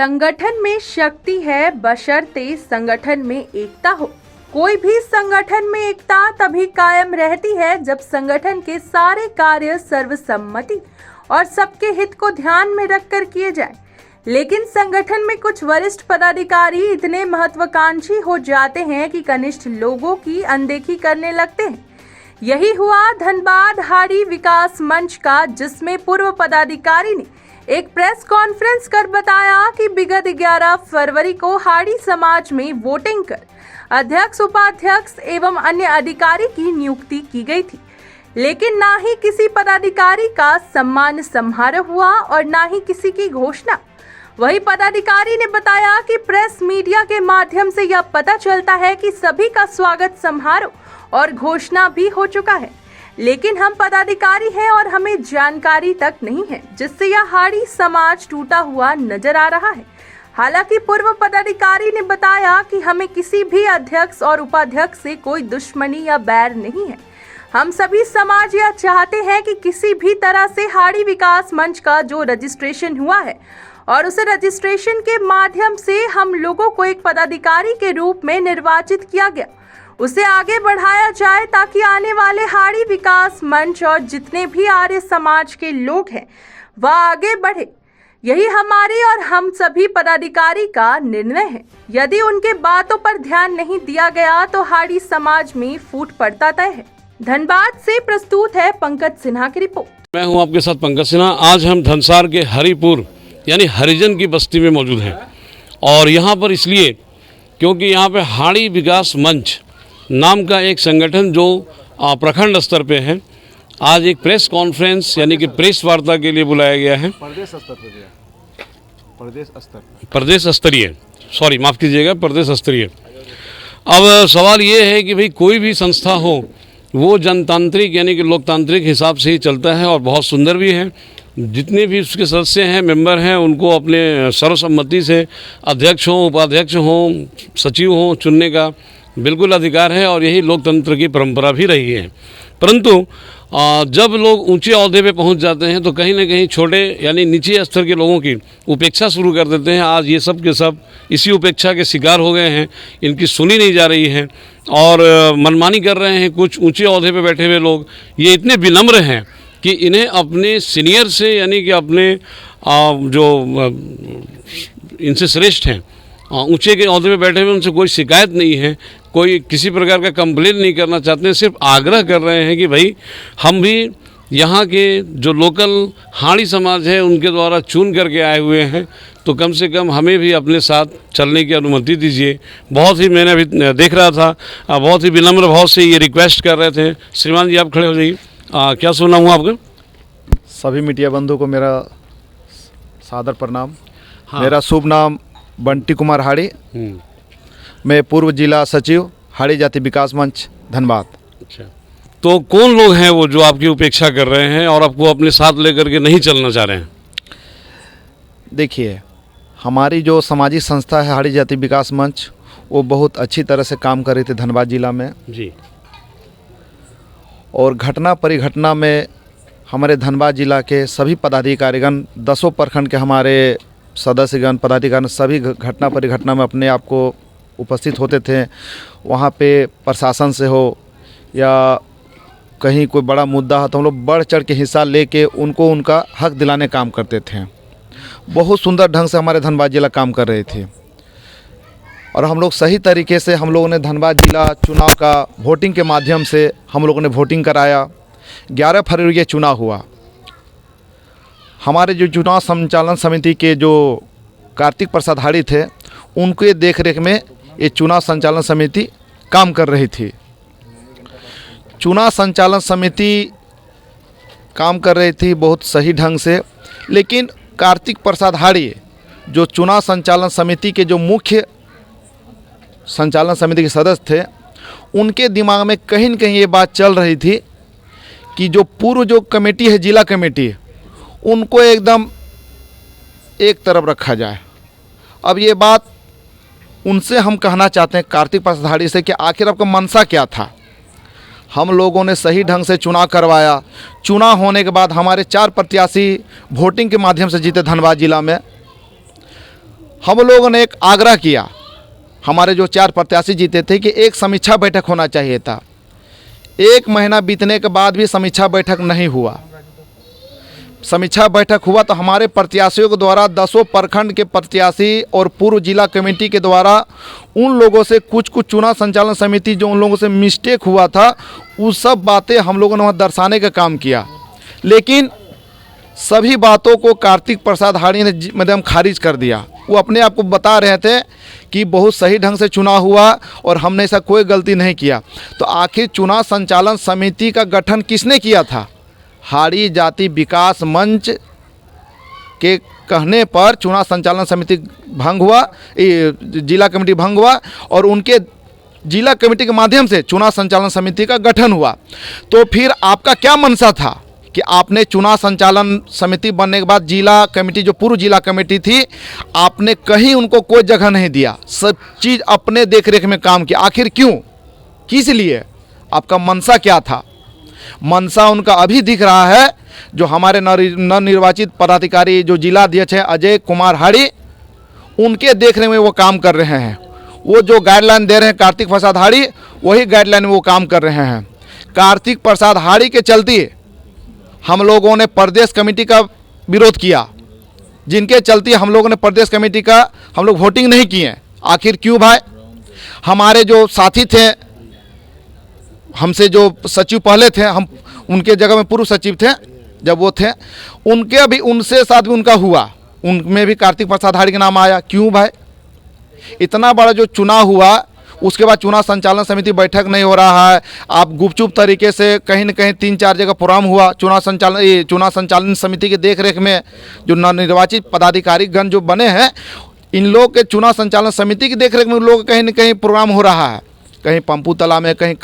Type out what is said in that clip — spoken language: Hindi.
संगठन में शक्ति है बशर्ते संगठन में एकता हो। कोई भी संगठन में एकता तभी कायम रहती है जब संगठन के सारे कार्य सर्वसम्मति और सबके हित को ध्यान में रखकर किए जाएं। लेकिन संगठन में कुछ वरिष्ठ पदाधिकारी इतने महत्वाकांक्षी हो जाते हैं कि कनिष्ठ लोगों की अनदेखी करने लगते हैं। यही हुआ धनबाद हाड़ी विकास मंच का, जिसमें पूर्व पदाधिकारी ने एक प्रेस कॉन्फ्रेंस कर बताया कि विगत 11 फरवरी को हाड़ी समाज में वोटिंग कर अध्यक्ष, उपाध्यक्ष एवं अन्य अधिकारी की नियुक्ति की गई थी, लेकिन ना ही किसी पदाधिकारी का सम्मान समारोह हुआ और ना ही किसी की घोषणा। वही पदाधिकारी ने बताया कि प्रेस मीडिया के माध्यम से यह पता चलता है कि सभी का स्वागत समारोह और घोषणा भी हो चुका है, लेकिन हम पदाधिकारी हैं और हमें जानकारी तक नहीं है, जिससे यह हाड़ी समाज टूटा हुआ नजर आ रहा है। हालांकि पूर्व पदाधिकारी ने बताया कि हमें किसी भी अध्यक्ष और उपाध्यक्ष से कोई दुश्मनी या बैर नहीं है। हम सभी समाज यह चाहते हैं कि किसी भी तरह से हाड़ी विकास मंच का जो रजिस्ट्रेशन हुआ है और उसे रजिस्ट्रेशन के माध्यम से हम लोगों को एक पदाधिकारी के रूप में निर्वाचित किया गया, उसे आगे बढ़ाया जाए ताकि आने वाले हाड़ी विकास मंच और जितने भी आर्य समाज के लोग हैं वह आगे बढ़े। यही हमारी और हम सभी पदाधिकारी का निर्णय है। यदि उनके बातों पर ध्यान नहीं दिया गया तो हाड़ी समाज में फूट पड़ता तय है। धनबाद से प्रस्तुत है पंकज सिन्हा की रिपोर्ट। मैं हूं आपके साथ पंकज सिन्हा। आज हम धनसार के हरिपुर यानी हरिजन की बस्ती में मौजूद हैं और यहाँ पर इसलिए क्योंकि यहाँ पे हाड़ी विकास मंच नाम का एक संगठन जो प्रखंड स्तर पे है, आज एक प्रेस कॉन्फ्रेंस यानी कि प्रेस वार्ता के लिए बुलाया गया है। प्रदेश स्तरीय, सॉरी माफ़ कीजिएगा, प्रदेश स्तरीय। अब सवाल ये है कि भाई कोई भी संस्था हो वो जनतांत्रिक यानी कि लोकतांत्रिक हिसाब से ही चलता है और बहुत सुंदर भी है। जितने भी उसके सदस्य हैं, मेंबर हैं, उनको अपने सर्वसम्मति से अध्यक्ष हों, उपाध्यक्ष हों, सचिव हों चुनने का बिल्कुल अधिकार है और यही लोकतंत्र की परंपरा भी रही है। परंतु जब लोग ऊंचे ओहदे पे पहुंच जाते हैं तो कहीं ना कहीं छोटे यानी नीचे स्तर के लोगों की उपेक्षा शुरू कर देते हैं। आज ये सब के सब इसी उपेक्षा के शिकार हो गए हैं, इनकी सुनी नहीं जा रही है और मनमानी कर रहे हैं। कुछ ऊंचे ओहदे पे बैठे हुए लोग ये इतने विनम्र हैं कि इन्हें अपने सीनियर से यानी कि अपने जो इनसे श्रेष्ठ हैं, ऊंचे के ओहदे पे बैठे हुए, उनसे कोई शिकायत नहीं है, कोई किसी प्रकार का कंप्लेन नहीं करना चाहते हैं। सिर्फ आग्रह कर रहे हैं कि भाई हम भी यहाँ के जो लोकल हाड़ी समाज है उनके द्वारा चुन करके आए हुए हैं, तो कम से कम हमें भी अपने साथ चलने की अनुमति दीजिए। बहुत ही मैंने अभी देख रहा था, बहुत ही विनम्र भाव से ये रिक्वेस्ट कर रहे थे। श्रीमान जी आप खड़े हो जाइए। क्या सुना हूँ आपका? सभी मीडिया बंधु को मेरा सादर प्रणाम। हाँ। मेरा शुभ नाम बंटी कुमार हाड़ी, मैं पूर्व जिला सचिव हाड़ी जाति विकास मंच धनबाद। अच्छा, तो कौन लोग हैं वो जो आपकी उपेक्षा कर रहे हैं और आपको अपने साथ लेकर के नहीं चलना चाह रहे हैं? देखिए, हमारी जो सामाजिक संस्था है हाड़ी जाति विकास मंच, वो बहुत अच्छी तरह से काम कर रही थी धनबाद जिला में जी। और घटना परिघटना में हमारे धनबाद जिला के सभी पदाधिकारीगण, 10 प्रखंड के हमारे सदस्यगण, पदाधिकारी सभी घटना परिघटना में अपने आप को उपस्थित होते थे। वहाँ पे प्रशासन से हो या कहीं कोई बड़ा मुद्दा हो तो हम लोग बढ़ चढ़ के हिस्सा लेके उनको उनका हक दिलाने काम करते थे। बहुत सुंदर ढंग से हमारे धनबाद जिला काम कर रही थी और हम लोग सही तरीके से हम लोगों ने धनबाद जिला चुनाव का वोटिंग के माध्यम से हम लोगों ने वोटिंग कराया। 11 फरवरी ये चुनाव हुआ। हमारे जो चुनाव संचालन समिति के जो कार्तिक प्रसाद हाड़ी थे, उनके देखरेख में ये चुनाव संचालन समिति काम कर रही थी। चुनाव संचालन समिति काम कर रही थी बहुत सही ढंग से, लेकिन कार्तिक प्रसाद हाड़ी जो चुनाव संचालन समिति के जो मुख्य संचालन समिति के सदस्य थे, उनके दिमाग में कहीं न कहीं ये बात चल रही थी कि जो पूर्व जो कमेटी है, जिला कमेटी, उनको एकदम एक तरफ रखा जाए। अब ये बात उनसे हम कहना चाहते हैं कार्तिक प्रसाद हाड़ी से कि आखिर आपका मंशा क्या था। हम लोगों ने सही ढंग से चुनाव करवाया। चुनाव होने के बाद हमारे 4 प्रत्याशी वोटिंग के माध्यम से जीते धनबाद जिला में। हम लोगों ने एक आग्रह किया, हमारे जो 4 प्रत्याशी जीते थे, कि एक समीक्षा बैठक होना चाहिए था। 1 महीना बीतने के बाद भी समीक्षा बैठक नहीं हुआ। समीक्षा बैठक हुआ तो हमारे प्रत्याशियों के द्वारा 10 प्रखंड के प्रत्याशी और पूर्व जिला कमेटी के द्वारा उन लोगों से कुछ चुनाव संचालन समिति जो उन लोगों से मिस्टेक हुआ था, वो सब बातें हम लोगों ने वहाँ दर्शाने का काम किया। लेकिन सभी बातों को कार्तिक प्रसाद हाड़ी ने मैडम खारिज कर दिया। वो अपने आप को बता रहे थे कि बहुत सही ढंग से चुनाव हुआ और हमने ऐसा कोई गलती नहीं किया। तो आखिर चुनाव संचालन समिति का गठन किसने किया था? हाड़ी जाति विकास मंच के कहने पर चुनाव संचालन समिति भंग हुआ, जिला कमेटी भंग हुआ और उनके जिला कमेटी के माध्यम से चुनाव संचालन समिति का गठन हुआ। तो फिर आपका क्या मंशा था कि आपने चुनाव संचालन समिति बनने के बाद जिला कमेटी, जो पूर्व जिला कमेटी थी, आपने कहीं उनको कोई जगह नहीं दिया, सब चीज़ अपने देखरेख में काम किया। आखिर क्यों, किस लिए, आपका मंशा क्या था? मंशा उनका अभी दिख रहा है। जो हमारे नवनिर्वाचित पदाधिकारी जो जिला अध्यक्ष हैं अजय कुमार हाड़ी, उनके देखने में वो काम कर रहे हैं। वो जो गाइडलाइन दे रहे हैं कार्तिक प्रसाद हाड़ी, वही गाइडलाइन में वो काम कर रहे हैं। कार्तिक प्रसाद हाड़ी के चलते हम लोगों ने प्रदेश कमेटी का विरोध किया, जिनके चलते हम लोगों ने प्रदेश कमेटी का हम लोग वोटिंग नहीं किए। आखिर क्यों भाई? हमारे जो साथी थे, हमसे जो सचिव पहले थे, हम उनके जगह में पूर्व सचिव थे जब वो थे, उनके भी उनसे साथ भी उनका हुआ, उनमें भी कार्तिक प्रसाद हाड़ी का नाम आया। क्यों भाई? इतना बड़ा जो चुनाव हुआ, उसके बाद चुनाव संचालन समिति बैठक नहीं हो रहा है। आप गुपचुप तरीके से कहीं न कहीं 3-4 जगह प्रोग्राम हुआ। चुनाव संचालन समिति के देखरेख में जो नवनिर्वाचित पदाधिकारी गण जो बने हैं, इन लोग के चुनाव संचालन समिति की देखरेख में लोग कहीं न कहीं प्रोग्राम हो रहा है, कहीं पंपू तला में, कहीं